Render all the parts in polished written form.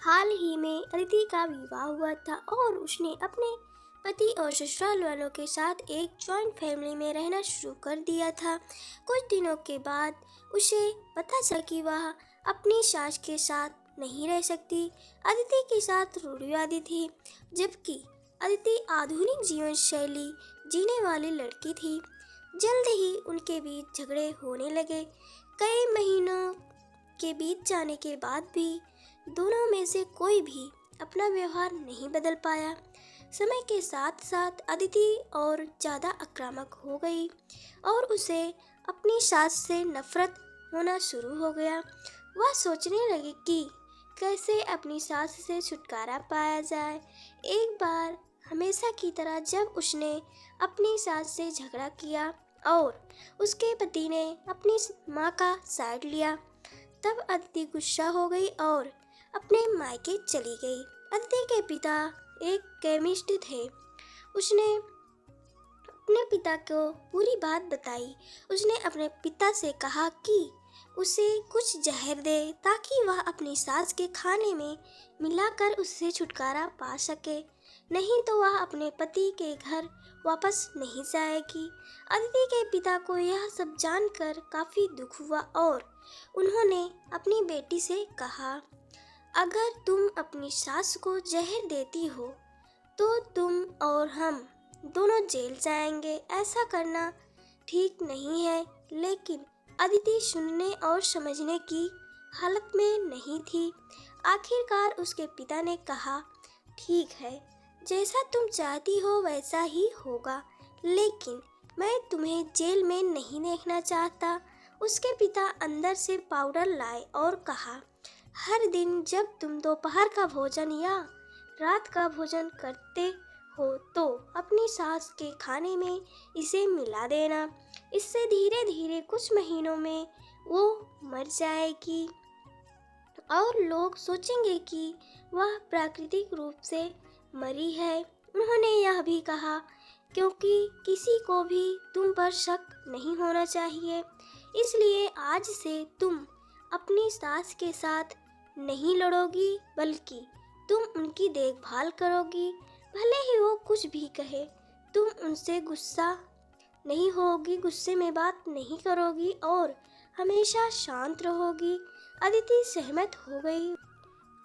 हाल ही में अदिति का विवाह हुआ था और उसने अपने पति और ससुराल वालों के साथ एक जॉइंट फैमिली में रहना शुरू कर दिया था। कुछ दिनों के बाद उसे पता चला कि वह अपनी सास के साथ नहीं रह सकती। अदिति के साथ रूढ़िवादी थी, जबकि अदिति आधुनिक जीवन शैली जीने वाली लड़की थी। जल्द ही उनके बीच झगड़े होने लगे। कई महीनों के बीत जाने के बाद भी दोनों में से कोई भी अपना व्यवहार नहीं बदल पाया। समय के साथ साथ अदिति और ज़्यादा आक्रामक हो गई और उसे अपनी सास से नफरत होना शुरू हो गया। वह सोचने लगी कि कैसे अपनी सास से छुटकारा पाया जाए। एक बार हमेशा की तरह जब उसने अपनी सास से झगड़ा किया और उसके पति ने अपनी माँ का साइड लिया, तब अदिति गुस्सा हो गई और अपने मायके चली गई। अदिति के पिता एक केमिस्ट थे। उसने अपने पिता को पूरी बात बताई। उसने अपने पिता से कहा कि उसे कुछ जहर दे ताकि वह अपनी सास के खाने में मिलाकर उससे छुटकारा पा सके, नहीं तो वह अपने पति के घर वापस नहीं जाएगी। अदिति के पिता को यह सब जानकर काफ़ी दुख हुआ और उन्होंने अपनी बेटी से कहा, अगर तुम अपनी सास को जहर देती हो तो तुम और हम दोनों जेल जाएंगे। ऐसा करना ठीक नहीं है। लेकिन अदिति सुनने और समझने की हालत में नहीं थी। आखिरकार उसके पिता ने कहा, ठीक है, जैसा तुम चाहती हो वैसा ही होगा, लेकिन मैं तुम्हें जेल में नहीं देखना चाहता। उसके पिता अंदर से पाउडर लाए और कहा, हर दिन जब तुम दोपहर का भोजन या रात का भोजन करते हो तो अपनी सास के खाने में इसे मिला देना। इससे धीरे धीरे कुछ महीनों में वो मर जाएगी और लोग सोचेंगे कि वह प्राकृतिक रूप से मरी है। उन्होंने यह भी कहा, क्योंकि किसी को भी तुम पर शक नहीं होना चाहिए, इसलिए आज से तुम अपनी सास के साथ नहीं लड़ोगी, बल्कि तुम उनकी देखभाल करोगी। भले ही वो कुछ भी कहे, तुम उनसे गुस्सा नहीं होगी, गुस्से में बात नहीं करोगी और हमेशा शांत रहोगी। अदिति सहमत हो गई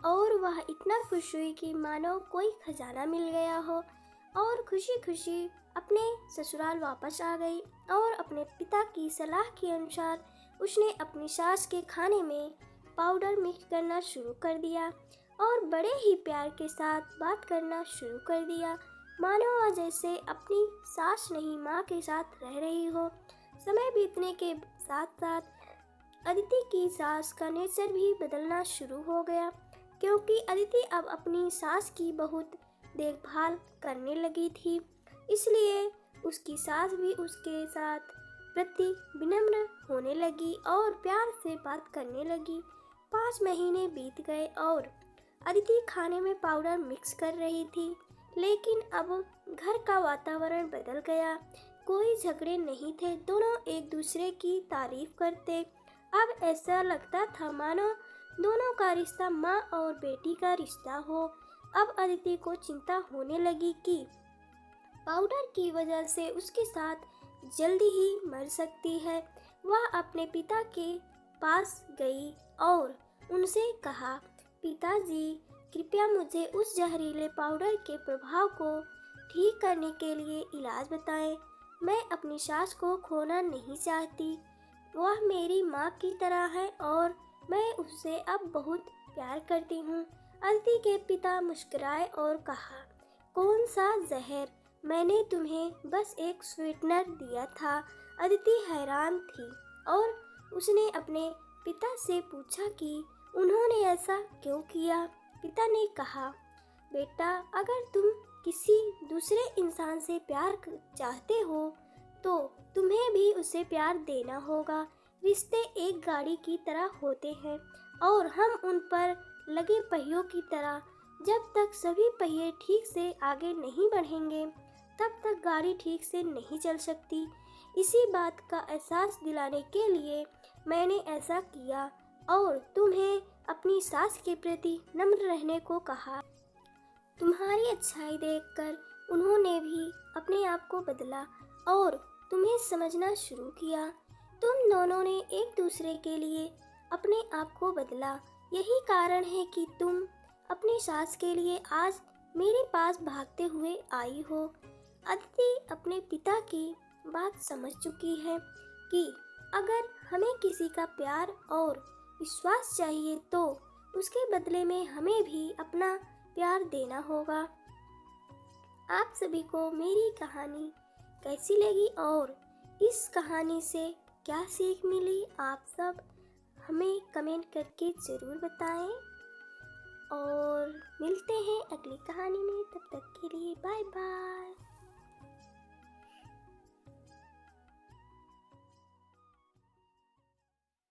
और वह इतना खुश हुई कि मानो कोई खजाना मिल गया हो और खुशी खुशी अपने ससुराल वापस आ गई और अपने पिता की सलाह के अनुसार उसने अपनी सास के खाने में पाउडर मिक्स करना शुरू कर दिया और बड़े ही प्यार के साथ बात करना शुरू कर दिया, मानो वह जैसे अपनी सास नहीं माँ के साथ रह रही हो। समय बीतने के साथ साथ अदिति की सास का नेचर भी बदलना शुरू हो गया, क्योंकि अदिति अब अपनी सास की बहुत देखभाल करने लगी थी। इसलिए उसकी सास भी उसके साथ प्रति विनम्र होने लगी और प्यार से बात करने लगी। 5 महीने बीत गए और अदिति खाने में पाउडर मिक्स कर रही थी, लेकिन अब घर का वातावरण बदल गया। कोई झगड़े नहीं थे, दोनों एक दूसरे की तारीफ करते। अब ऐसा लगता था मानो दोनों का रिश्ता माँ और बेटी का रिश्ता हो। अब अदिति को चिंता होने लगी कि पाउडर की वजह से उसके साथ जल्दी ही मर सकती है। वह अपने पिता के पास गई और उनसे कहा, पिताजी, कृपया मुझे उस जहरीले पाउडर के प्रभाव को ठीक करने के लिए इलाज बताएं। मैं अपनी सास को खोना नहीं चाहती। वह मेरी माँ की तरह है और मैं उससे अब बहुत प्यार करती हूँ। अदिति के पिता मुस्कुराए और कहा, कौन सा जहर? मैंने तुम्हें बस एक स्वीटनर दिया था। अदिति हैरान थी और उसने अपने पिता से पूछा कि उन्होंने ऐसा क्यों किया। पिता ने कहा, बेटा, अगर तुम किसी दूसरे इंसान से प्यार चाहते हो तो तुम्हें भी उसे प्यार देना होगा। रिश्ते एक गाड़ी की तरह होते हैं और हम उन पर लगे पहियों की तरह। जब तक सभी पहिए ठीक से आगे नहीं बढ़ेंगे तब तक गाड़ी ठीक से नहीं चल सकती। इसी बात का एहसास दिलाने के लिए मैंने ऐसा किया और तुम्हें अपनी सास के प्रति नम्र रहने को कहा। तुम्हारी अच्छाई देखकर उन्होंने भी अपने आप को बदला और तुम्हें समझना शुरू किया। तुम दोनों ने एक दूसरे के लिए अपने आप को बदला। यही कारण है कि तुम अपनी सास के लिए आज मेरे पास भागते हुए आई हो। अदिति अपने पिता की बात समझ चुकी है कि अगर हमें किसी का प्यार और विश्वास चाहिए तो उसके बदले में हमें भी अपना प्यार देना होगा। आप सभी को मेरी कहानी कैसी लगी और इस कहानी से क्या सीख मिली, आप सब हमें कमेंट करके ज़रूर बताएं। और मिलते हैं अगली कहानी में, तब तक के लिए बाय बाय।